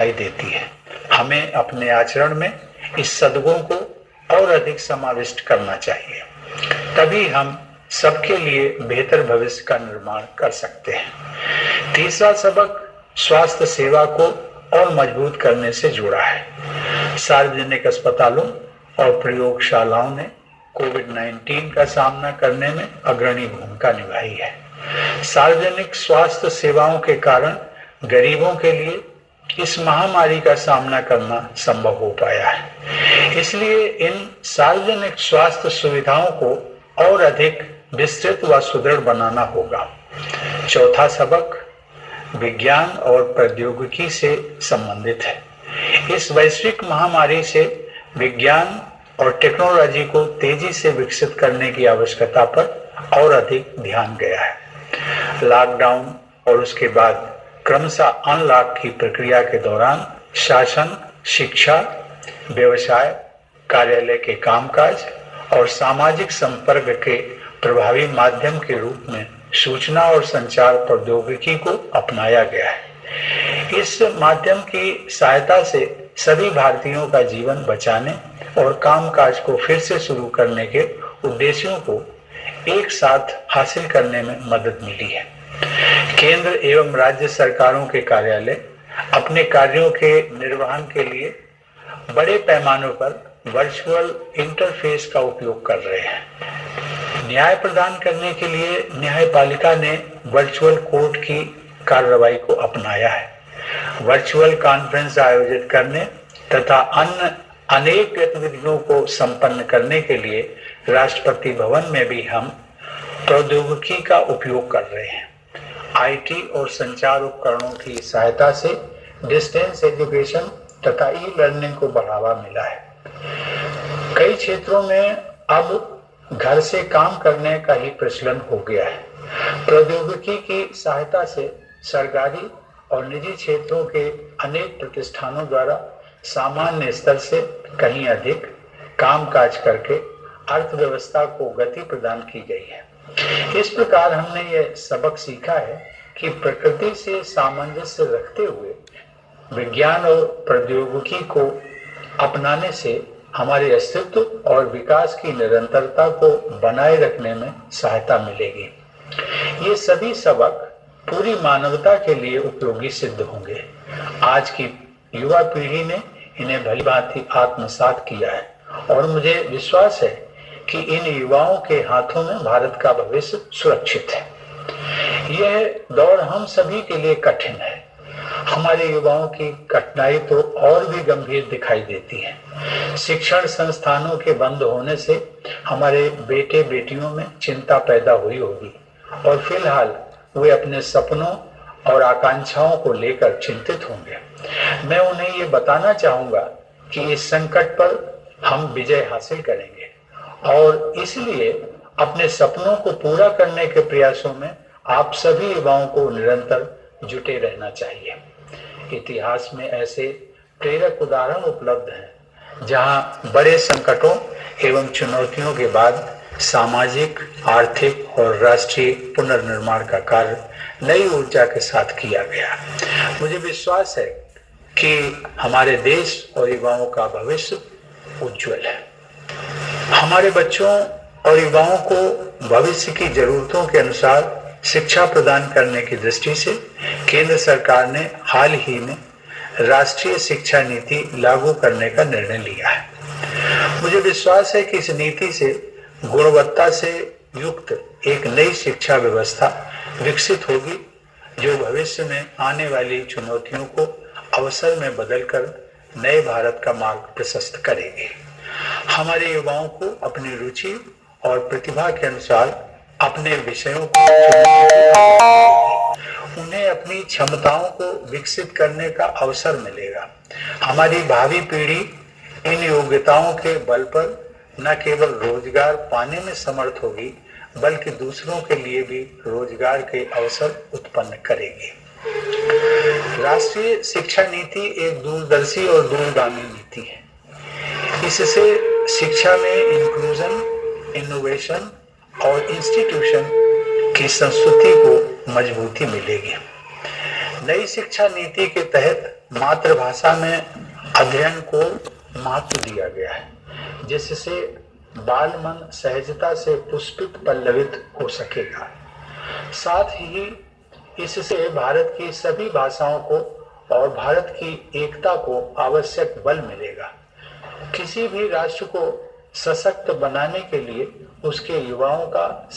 दिखाई देती है। हमें अपने आचरण में इस सद्गुण को और अधिक समाविष्ट करना चाहिए, तभी हम सबके लिए बेहतर भविष्य का निर्माण कर सकते हैं। तीसरा सबक स्वास्थ्य सेवा को और मजबूत करने से जुड़ा है। सार्वजनिक अस्पतालों और प्रयोगशालाओं ने कोविड-19 का सामना करने में अग्रणी भूमिका निभाई है। सार्वजनिक स्वास्थ्य सेवाओं के कारण गरीबों के लिए इस महामारी का सामना करना संभव हो पाया है। इसलिए इन सार्वजनिक स्वास्थ्य सुविधाओं को और अधिक विस्तृत व सुदृढ़ बनाना होगा। चौथा सबक विज्ञान और प्रौद्योगिकी से संबंधित है। इस वैश्विक महामारी से विज्ञान और टेक्नोलॉजी को तेजी से विकसित करने की आवश्यकता पर और अधिक ध्यान गया है। लॉकडाउन और उसके बाद क्रमशः अनलॉक की प्रक्रिया के दौरान शासन, शिक्षा, व्यवसाय, कार्यालय के कामकाज और सामाजिक संपर्क के प्रभावी माध्यम के रूप में सूचना और संचार प्रौद्योगिकी को अपनाया गया है। इस माध्यम की सहायता से सभी भारतीयों का जीवन बचाने और कामकाज को फिर से शुरू करने के उद्देश्यों को एक साथ हासिल करने में मदद मिली है। केंद्र एवं राज्य सरकारों के कार्यालय अपने कार्यों के निर्वहन के लिए बड़े पैमाने पर वर्चुअल इंटरफेस का उपयोग कर रहे हैं। न्याय प्रदान करने के लिए न्यायपालिका ने वर्चुअल कोर्ट की कार्रवाई को अपनाया है। वर्चुअल कॉन्फ्रेंस आयोजित करने तथा अन्य अनेक गतिविधियों को संपन्न करने के लिए राष्ट्रपति भवन में भी हम प्रौद्योगिकी का उपयोग कर रहे हैं। आईटी और संचार उपकरणों की सहायता से डिस्टेंस एजुकेशन तथा ई लर्निंग को बढ़ावा मिला है। कई क्षेत्रों में अब घर से काम करने का ही प्रचलन हो गया है। प्रौद्योगिकी की सहायता से सरकारी और निजी क्षेत्रों के अनेक प्रतिष्ठानों द्वारा सामान्य स्तर से कहीं अधिक कामकाज करके अर्थव्यवस्था को गति प्रदान की गई है। इस प्रकार हमने यह सबक सीखा है कि प्रकृति से सामंजस्य रखते हुए विज्ञान और प्रौद्योगिकी को अपनाने से हमारे अस्तित्व और विकास की निरंतरता को बनाए रखने में सहायता मिलेगी। ये सभी सबक पूरी मानवता के लिए उपयोगी सिद्ध होंगे। आज की युवा पीढ़ी ने इन्हें भलीभांति आत्मसात किया है और मुझे विश्वास है कि इन युवाओं के हाथों में भारत का भविष्य सुरक्षित है। यह दौर हम सभी के लिए कठिन है। हमारे युवाओं की कठिनाई तो और भी गंभीर दिखाई देती है। शिक्षण संस्थानों के बंद होने से हमारे बेटे बेटियों में चिंता पैदा हुई होगी और फिलहाल वे अपने सपनों और आकांक्षाओं को लेकर चिंतित होंगे। मैं उन्हें ये बताना चाहूंगा कि इस संकट पर हम विजय हासिल करेंगे और इसलिए अपने सपनों को पूरा करने के प्रयासों में आप सभी युवाओं को निरंतर जुटे रहना चाहिए। इतिहास में ऐसे प्रेरक उदाहरण उपलब्ध हैं जहां बड़े संकटों एवं चुनौतियों के बाद सामाजिक, आर्थिक और राष्ट्रीय पुनर्निर्माण का कार्य नई ऊर्जा के साथ किया गया। मुझे विश्वास है कि हमारे देश और युवाओं का भविष्य उज्जवल है। हमारे बच्चों और युवाओं को भविष्य की जरूरतों के अनुसार शिक्षा प्रदान करने की दृष्टि से केंद्र सरकार ने हाल ही में राष्ट्रीय शिक्षा नीति लागू करने का निर्णय लिया है। मुझे विश्वास है कि इस नीति से गुणवत्ता से युक्त एक नई शिक्षा व्यवस्था विकसित होगी जो भविष्य में आने वाली चुनौतियों को अवसर में बदलकर नए भारत का मार्ग प्रशस्त करेगी। हमारे युवाओं को अपनी रुचि और प्रतिभा के अनुसार अपने विषयों को उन्हें अपनी क्षमताओं को विकसित करने का अवसर मिलेगा। हमारी भावी पीढ़ी इन योग्यताओं के बल पर न केवल रोजगार पाने में समर्थ होगी बल्कि दूसरों के लिए भी रोजगार के अवसर उत्पन्न करेगी। राष्ट्रीय शिक्षा नीति एक दूरदर्शी और दूरगामी नीति है। इससे शिक्षा में इंक्लूजन, इनोवेशन और इंस्टीट्यूशन की संस्कृति को मजबूती मिलेगी। नई शिक्षा नीति के तहत मातृभाषा में अध्ययन को महत्व दिया गया है, जिससे बाल मन सहजता से पुष्पित पल्लवित हो सकेगा। साथ ही इससे भारत की सभी भाषाओं को और भारत की एकता को आवश्यक बल मिलेगा। किसी भी राष्ट्र को सशक्त बनाने के लिए उसके युवाओं का